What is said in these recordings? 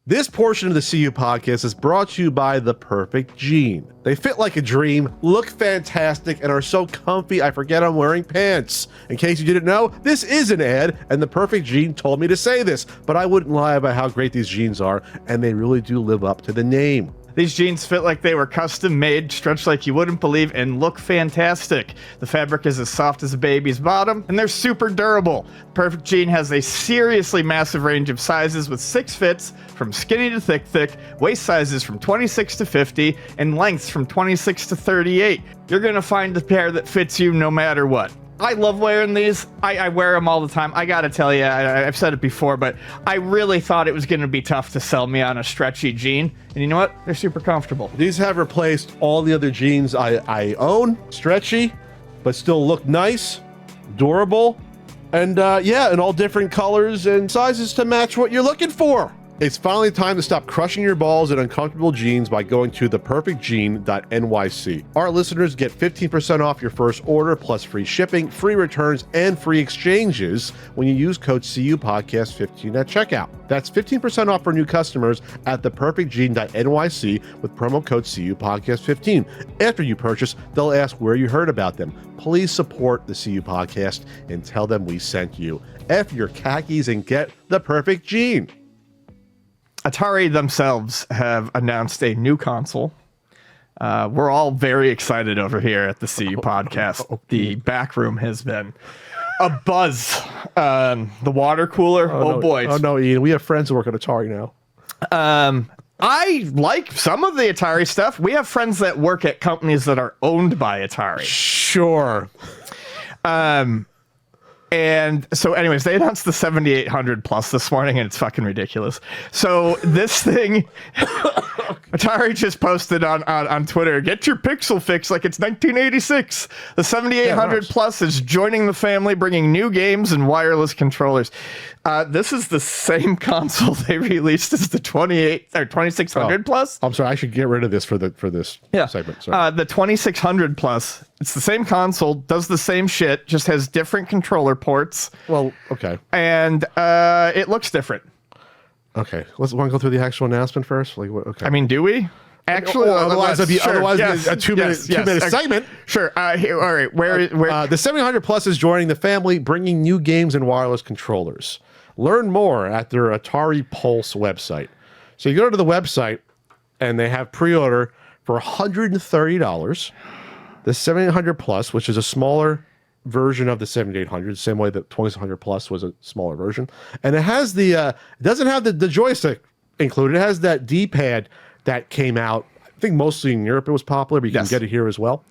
This portion of the CU podcast is brought to you by The Perfect Jean. They fit like a dream, look fantastic, and are so comfy I forget I'm wearing pants. In case you didn't know, this is an ad, and The Perfect Jean told me to say this, but I wouldn't lie about how great these jeans are, and they really do live up to the name. These jeans fit like they were custom made, stretch like you wouldn't believe, and look fantastic. The fabric is as soft as a baby's bottom, and they're super durable. Perfect Jean has a seriously massive range of sizes with 6 fits, from skinny to thick, waist sizes from 26 to 50, and lengths from 26 to 38. You're gonna find the pair that fits you no matter what. I love wearing these. I wear them all the time. I gotta tell you, I've said it before, but I really thought it was gonna be tough to sell me on a stretchy jean. And you know what? They're super comfortable. These have replaced all the other jeans I own. Stretchy, but still look nice, durable, and in all different colors and sizes to match what you're looking for. It's finally time to stop crushing your balls in uncomfortable jeans by going to theperfectjean.nyc. Our listeners get 15% off your first order, plus free shipping, free returns, and free exchanges when you use code CUPodcast15 at checkout. That's 15% off for new customers at theperfectjean.nyc with promo code CUPodcast15. After you purchase, they'll ask where you heard about them. Please support the CU Podcast and tell them we sent you. F your khakis and get the perfect jean. Atari themselves have announced a new console. We're all very excited over here at the CU Podcast. The back room has been a buzz. The water cooler, boy. Oh no, Ian, we have friends who work at Atari now. I like some of the Atari stuff. We have friends that work at companies that are owned by Atari. Sure. And so anyways, they announced the 7800 Plus this morning, and it's fucking ridiculous. So this thing, Atari just posted on Twitter, get your pixel fix like it's 1986. The 7800 Plus is joining the family, bringing new games and wireless controllers. This is the same console they released as the 2600 Plus. I'm sorry, I should get rid of this for this segment. Sorry. The 2600 Plus, it's the same console, does the same shit, just has different controller ports. Well, okay. And it looks different. Okay, let's want to go through the actual announcement first. Okay. I mean, do we? Actually, otherwise it'd be a two-minute segment. Sure. All right. Where? The 700 Plus is joining the family, bringing new games and wireless controllers. Learn more at their Atari Pulse website. So you go to the website, and they have pre-order for $130. The 7800 Plus, which is a smaller version of the 7800, the same way that 2600 Plus was a smaller version, and it has the it doesn't have the joystick included. It has that D-pad that came out, I think mostly in Europe it was popular, but you can get it here as well.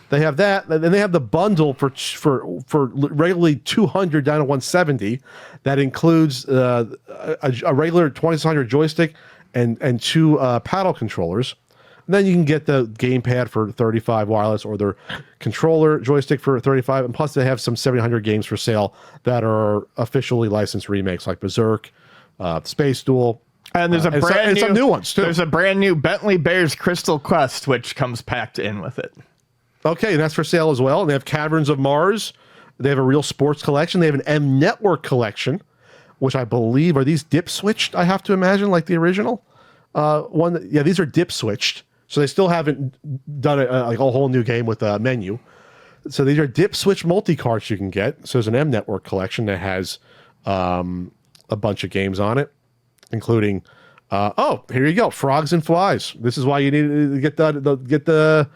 They have that, and they have the bundle for regularly $200 down to $170 that includes a regular 2600 joystick and 2 paddle controllers. And then you can get the gamepad for $35 wireless, or their controller joystick for $35, and plus they have some 700 games for sale that are officially licensed remakes, like Berserk, Space Duel. And there's some new ones too. There's a brand new Bentley Bears Crystal Quest, which comes packed in with it. Okay, and that's for sale as well. And they have Caverns of Mars. They have a Real Sports collection. They have an M Network collection, which I believe are these dip switched. I have to imagine, like the original one. Yeah, these are dip switched, so they still haven't done a whole new game with a menu. So these are dip switch multi carts you can get. So there's an M Network collection that has a bunch of games on it, including here you go, Frogs and Flies. This is why you need to get the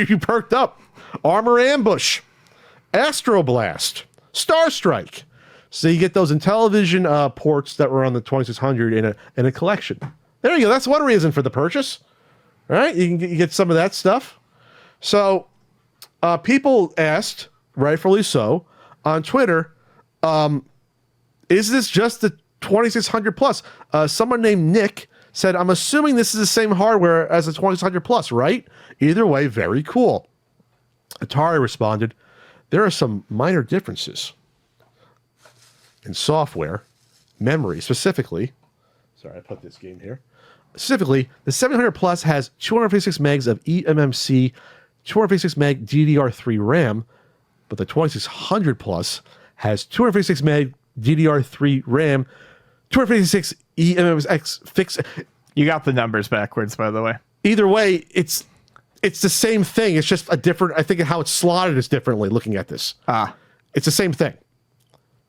you perked up. Armor Ambush, Astro Blast, Star Strike. So you get those Intellivision ports that were on the 2600 in a collection. There you go. That's one reason for the purchase. All right, you get some of that stuff. So people asked, rightfully so, on Twitter, is this just the 2600 Plus? Someone named Nick said, I'm assuming this is the same hardware as the 2600 Plus, right? Either way, very cool. Atari responded, there are some minor differences in software, memory specifically. Sorry, I put this game here. Specifically, the 700 Plus has 256 megs of eMMC, 256 meg DDR3 RAM, but the 2600 Plus has 256 meg DDR3 RAM, 256 it was X fix. You got the numbers backwards, by the way. Either way, it's the same thing. It's just a different. I think how it's slotted is differently. Looking at this, it's the same thing.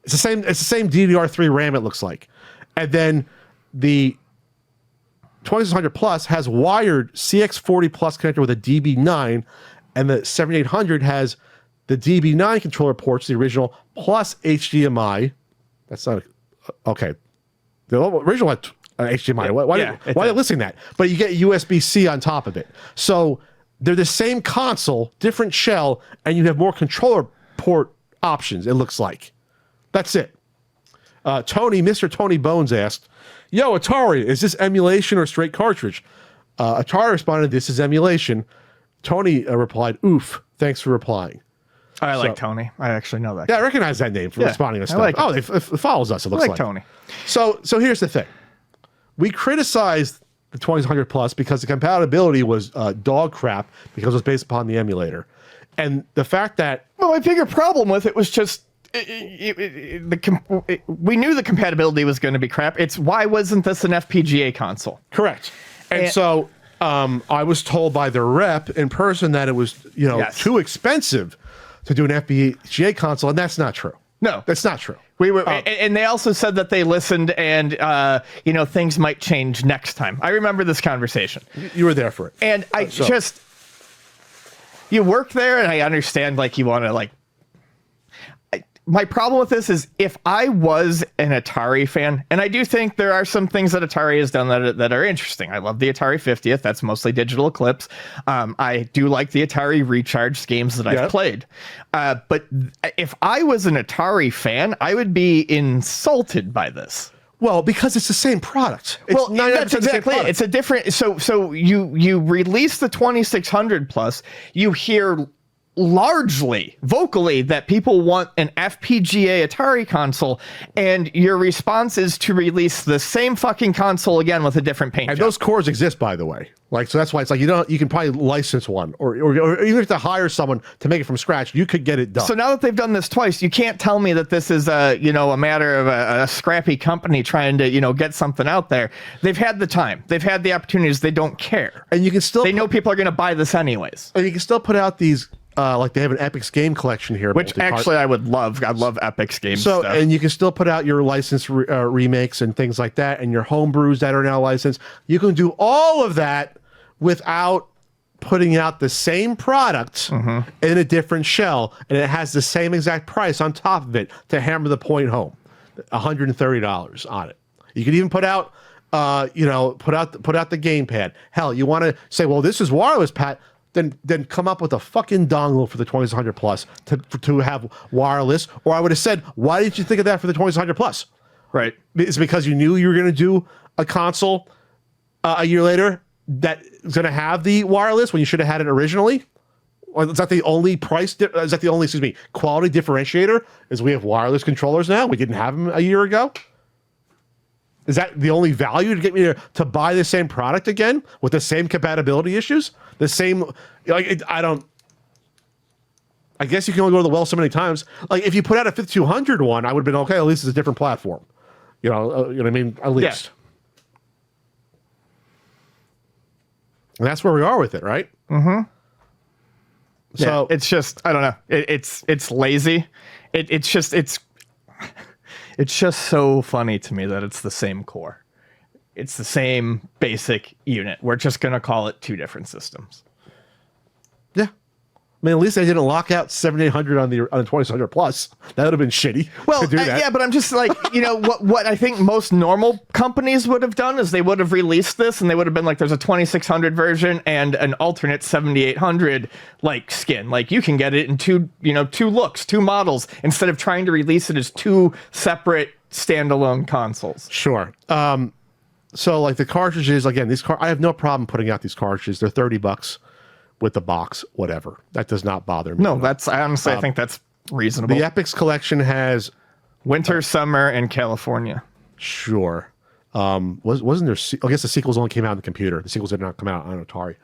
It's the same. It's the same DDR3 RAM. It looks like, and then the 2600 Plus has wired CX40 Plus connector with a DB9, and the 7800 has the DB9 controller ports, the original, plus HDMI. That's not okay. The original had HDMI. Why are they listing that? But you get USB-C on top of it. So they're the same console, different shell, and you have more controller port options, it looks like. That's it. Mr. Tony Bones asked, yo, Atari, is this emulation or straight cartridge? Atari responded, this is emulation. Tony replied, oof, thanks for replying. I like Tony. I actually know that. Yeah, I recognize that name for responding to stuff. It follows us, it looks like. Tony. So here's the thing. We criticized the 2600 Plus because the compatibility was dog crap because it was based upon the emulator. And the fact that... Well, my bigger problem with it was just... we knew the compatibility was going to be crap. It's why wasn't this an FPGA console? Correct. And so I was told by the rep in person that it was too expensive to do an FPGA console, and that's not true. No, that's not true. We were, and they also said that they listened, and things might change next time. I remember this conversation. You were there for it, and you work there, and I understand you want to my problem with this is if I was an Atari fan, and I do think there are some things that Atari has done that are interesting. I love the Atari 50th. That's mostly digital Eclipse. I do like the Atari Recharged games that I've played. But if I was an Atari fan, I would be insulted by this. Well, because it's the same product. That's exactly it. It's a different... So you release the 2600 Plus, you hear... largely vocally that people want an FPGA Atari console, and your response is to release the same fucking console again with a different paint job. Those cores exist, by the way. So that's why it's you can probably license one, or even if to hire someone to make it from scratch, you could get it done. So now that they've done this twice, you can't tell me that this is a matter of a scrappy company trying to get something out there. They've had the time, they've had the opportunities, they don't care, and you can still know people are going to buy this anyways. And you can still put out these. They have an Epic's game collection here, which actually I would love. I love Epic's games. So, and you can still put out your licensed remakes and things like that, and your homebrews that are now licensed. You can do all of that without putting out the same product in a different shell, and it has the same exact price on top of it to hammer the point home, $130 on it. You can even put out, put out the gamepad. Hell, you want to say, well, this is wireless, Pat. Then come up with a fucking dongle for the 2600 Plus to have wireless. Or I would have said, why didn't you think of that for the 2600 Plus? Right. It's because you knew you were going to do a console a year later that is going to have the wireless when you should have had it originally. Or is that the only quality differentiator? Is we have wireless controllers now? We didn't have them a year ago. Is that the only value to get me to buy the same product again with the same compatibility issues? The same, I guess you can only go to the well so many times. If you put out a 5200 one, I would have been okay. At least it's a different platform. You know what I mean? At least. Yeah. And that's where we are with it, right? Mm-hmm. So it's just, I don't know. It's lazy. It's just so funny to me that it's the same core. It's the same basic unit. We're just going to call it two different systems. Yeah. I mean, at least they didn't lock out 7800 on the 2600 Plus. That would have been shitty. Well, yeah, but I'm just what I think most normal companies would have done is they would have released this and they would have been there's a 2600 version and an alternate 7800 skin. You can get it in two looks, two models, instead of trying to release it as two separate standalone consoles. Sure. So the cartridges, again, I have no problem putting out these cartridges. They're $30 with the box, whatever. That does not bother me. No, I think that's reasonable. The Epic's collection has winter, summer, and California. Sure. Wasn't there? I guess the sequels only came out on the computer. The sequels did not come out on Atari.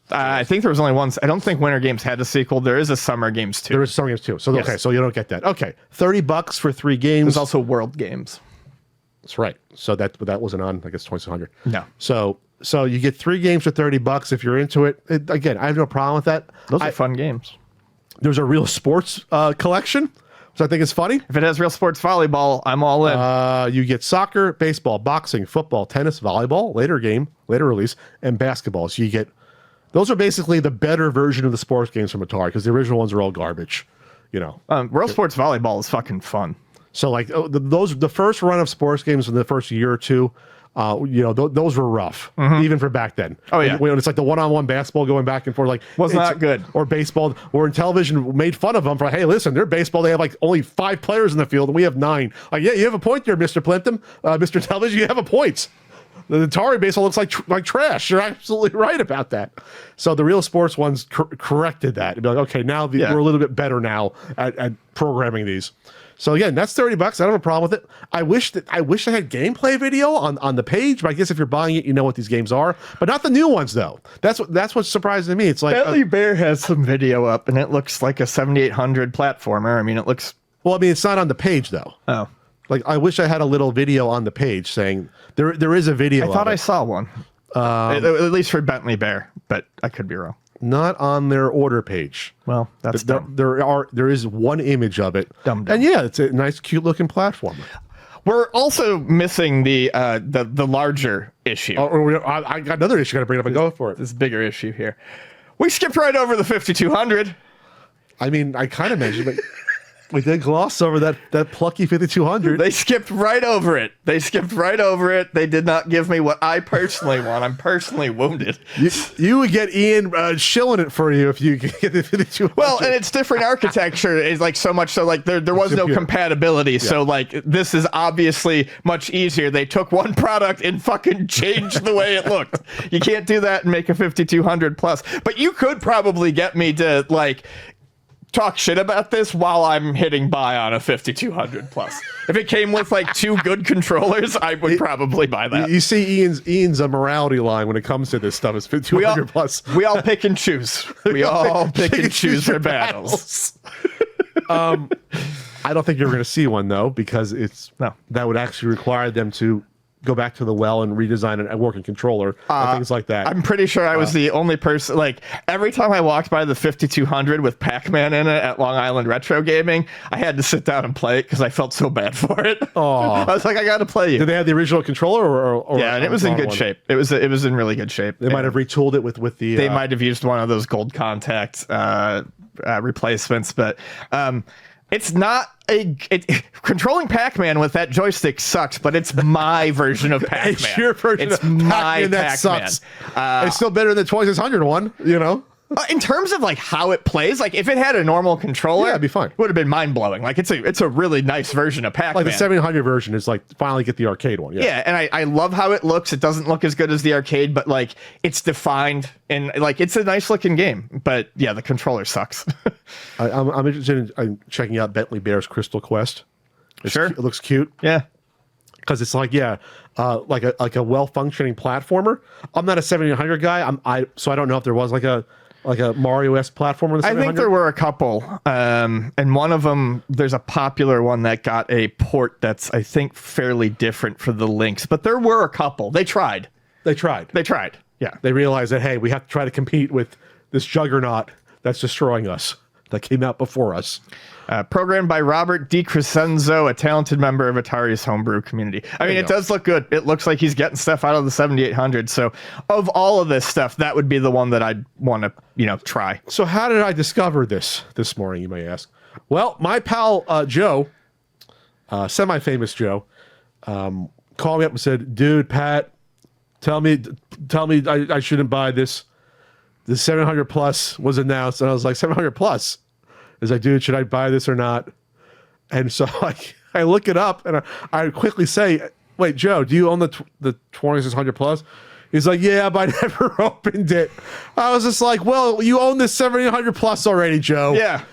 I think there was only one. I don't think Winter Games had a sequel. There is a Summer Games too. There is Summer Games too. So yes. Okay, so you don't get that. Okay, $30 for 3 games. There's also World Games. That's right. So that wasn't on, I guess, 2600. No. So you get 3 games for $30 if you're into it. Again, I have no problem with that. Those are fun games. There's a real sports collection, which I think is funny. If it has real sports volleyball, I'm all in. You get soccer, baseball, boxing, football, tennis, volleyball, later release, and basketball. So you get, those are basically the better version of the sports games from Atari, because the original ones are all garbage, you know. Real sports volleyball is fucking fun. So like the first run of sports games in the first year or two, you know, those were rough, even for back then. Oh yeah, when it's like the one-on-one basketball going back and forth, like was not good. Or baseball, or in television made fun of them for, hey, listen, they're baseball. They have like only 5 players in the field, and we have 9. Like, yeah, you have a point there, Mr. Plimpton, Mr. Television. You have a point. The Atari baseball looks like trash. You're absolutely right about that. So the real sports ones corrected that. It'd be like, okay, now we're a little bit better now at programming these. So again, that's $30. I don't have a problem with it. I wish I had gameplay video on the page, but I guess if you're buying it, you know what these games are. But not the new ones though. That's what's surprising to me. It's like Bentley Bear has some video up, and it looks like a 7800 platformer. I mean, it looks. Well, I mean, it's not on the page though. Oh. Like, I wish I had a little video on the page saying there is a video. I thought I saw one. At least for Bentley Bear, but I could be wrong. Not on their order page. Well, that's dumb. There is one image of it. Dumb. And yeah, it's a nice, cute looking platformer. We're also missing the larger issue. I got another issue. Got to bring it up and go for it. This bigger issue here. We skipped right over the 5200. I mean, I kind of mentioned it. We did gloss over that plucky 5200. They skipped right over it. They did not give me what I personally want. I'm personally wounded. You would get Ian shilling it for you if you get the 5200. Well, and it's different architecture. It's like so much so like there was no compatibility. Yeah. So like this is obviously much easier. They took one product and fucking changed the way it looked. You can't do that and make a 5200 plus. But you could probably get me to like talk shit about this while I'm hitting buy on a 5200 plus. If it came with like 2 good controllers, I would probably buy that. You see Ian's morality line when it comes to this stuff is 5200 plus. We all pick and choose. We all pick and choose our battles. I don't think you're going to see one though, because that would actually require them to go back to the well and redesign a working controller and things like that. I'm pretty sure I was the only person, like every time I walked by the 5200 with Pac-Man in it at Long Island Retro Gaming, I had to sit down and play it because I felt so bad for it. Oh, I was like, I got to play you. Did they have the original controller or yeah, and it was in good shape. It was in really good shape. They might have retooled it with the. They might have used one of those gold contact replacements, but it's not controlling Pac-Man with that joystick sucks, but it's my version of Pac-Man. It's your version of my Pac-Man that sucks. It's still better than the 2600 one, you know? In terms of like how it plays, like if it had a normal controller, it'd be fine. It would have been mind-blowing. Like it's a really nice version of Pac-Man. Like the 700 version is like finally get the arcade one. Yeah, and I love how it looks. It doesn't look as good as the arcade, but like it's defined and like it's a nice looking game. But yeah, the controller sucks. I'm interested in checking out Bentley Bear's Crystal Quest. Sure, it looks cute. Yeah, because it's like like a well-functioning platformer. I'm not a 7800 guy. So I don't know if there was like a Mario-esque platformer. I think there were a couple, and one of them, there's a popular one that got a port that's I think fairly different for the links. But there were a couple. They tried. Yeah, they realized that hey, we have to try to compete with this juggernaut that's destroying us, that came out before us. Programmed by Robert DiCrescenzo, a talented member of Atari's homebrew community. I mean, it does look good. It looks like he's getting stuff out of the 7800. So of all of this stuff, that would be the one that I'd want to, try. So how did I discover this morning, you may ask? Well, my pal Joe, semi-famous Joe, called me up and said, dude, Pat, tell me I shouldn't buy this. The 700 plus was announced. And I was like, 700 plus? Is like, dude, should I buy this or not? And so I look it up and I quickly say, wait, Joe, do you own the 2600 plus? He's like, yeah, but I never opened it. I was just like, well, you own this 700 plus already, Joe. Yeah.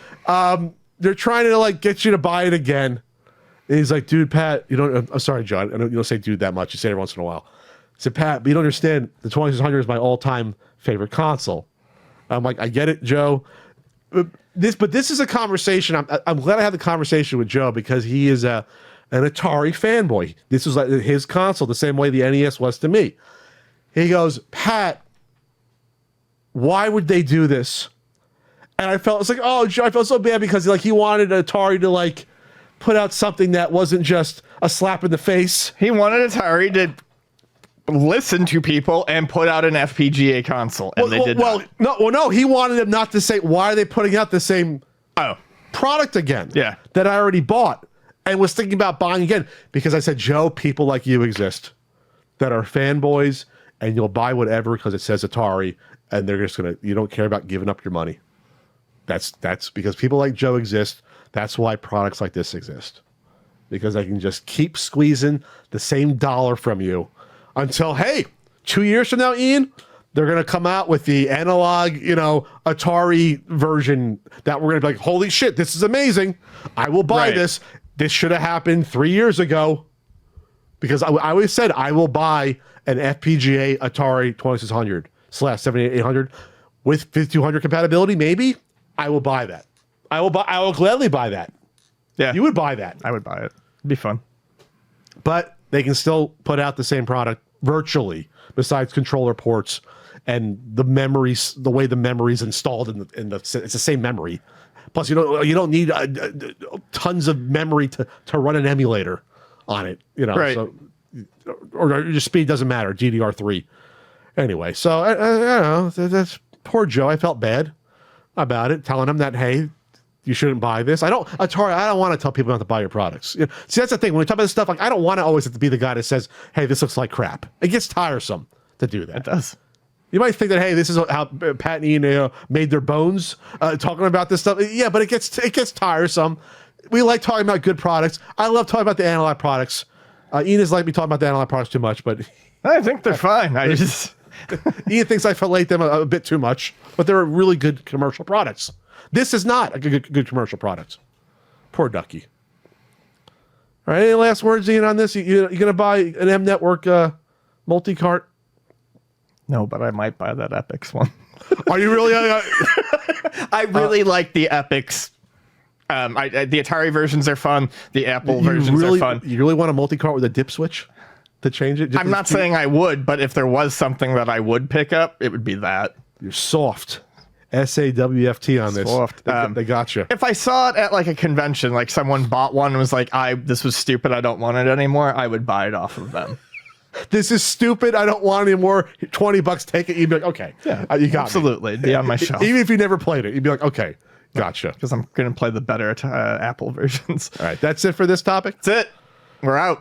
They're trying to like get you to buy it again. And he's like, dude, Pat, I'm sorry, John. You don't say dude that much. You say it every once in a while. I said, Pat, but you don't understand. The 2600 is my all-time favorite console. I'm like, I get it, Joe. But this is a conversation. I'm glad I had the conversation with Joe because he is a an Atari fanboy. This was like his console, the same way the NES was to me. He goes, Pat, why would they do this? And I felt, it's like, oh, Joe, I felt so bad because like he wanted Atari to like put out something that wasn't just a slap in the face. He wanted Atari to listen to people and put out an FPGA console, and they did not. No, he wanted them not to say, why are they putting out the same product again that I already bought and was thinking about buying again? Because I said, Joe, people like you exist that are fanboys and you'll buy whatever because it says Atari, and they're just going to, you don't care about giving up your money. That's because people like Joe exist. That's why products like this exist. Because I can just keep squeezing the same dollar from you until, hey, 2 years from now, Ian, they're going to come out with the analog, Atari version that we're going to be like, holy shit, this is amazing. I will buy this. This should have happened 3 years ago. Because I always said I will buy an FPGA Atari 2600/7800 with 5200 compatibility, maybe. I will buy that. I will gladly buy that. Yeah. You would buy that. I would buy it. It'd be fun. But they can still put out the same product virtually, besides controller ports and the memories, the way the memory's installed in the it's the same memory. Plus, you don't need tons of memory to run an emulator on it. Right. So, or your speed doesn't matter. DDR3. Anyway, so I don't know. That's poor Joe. I felt bad about it, telling him that, hey, you shouldn't buy this. Atari, I don't want to tell people not to buy your products. See, that's the thing. When we talk about this stuff, like I don't want to always have to be the guy that says, hey, this looks like crap. It gets tiresome to do that. It does. You might think that, hey, this is how Pat and Ian made their bones talking about this stuff. Yeah, but it gets tiresome. We like talking about good products. I love talking about the analog products. Ian has liked me talking about the analog products too much, but I think they're fine. Ian thinks I fillet them a bit too much, but they're really good commercial products. This is not a good commercial product. Poor Ducky. All right, any last words, Ian, on this? You going to buy an M Network multi-cart? No, but I might buy that Epix one. Are you really? I really like the Epix. The Atari versions are fun. The Apple versions are fun. You really want a multi-cart with a dip switch to change it? I'm not saying I would, but if there was something that I would pick up, it would be that. You're soft. SAWFT on this. Soft. They got you. If I saw it at like a convention, like someone bought one and was like, this was stupid, I don't want it anymore, I would buy it off of them. This is stupid, I don't want it anymore. $20, take it. You'd be like, okay, you got absolutely. It'd be on my shelf. Even if you never played it, you'd be like, okay, gotcha. Because I'm going to play the better Apple versions. All right, that's it for this topic. That's it. We're out.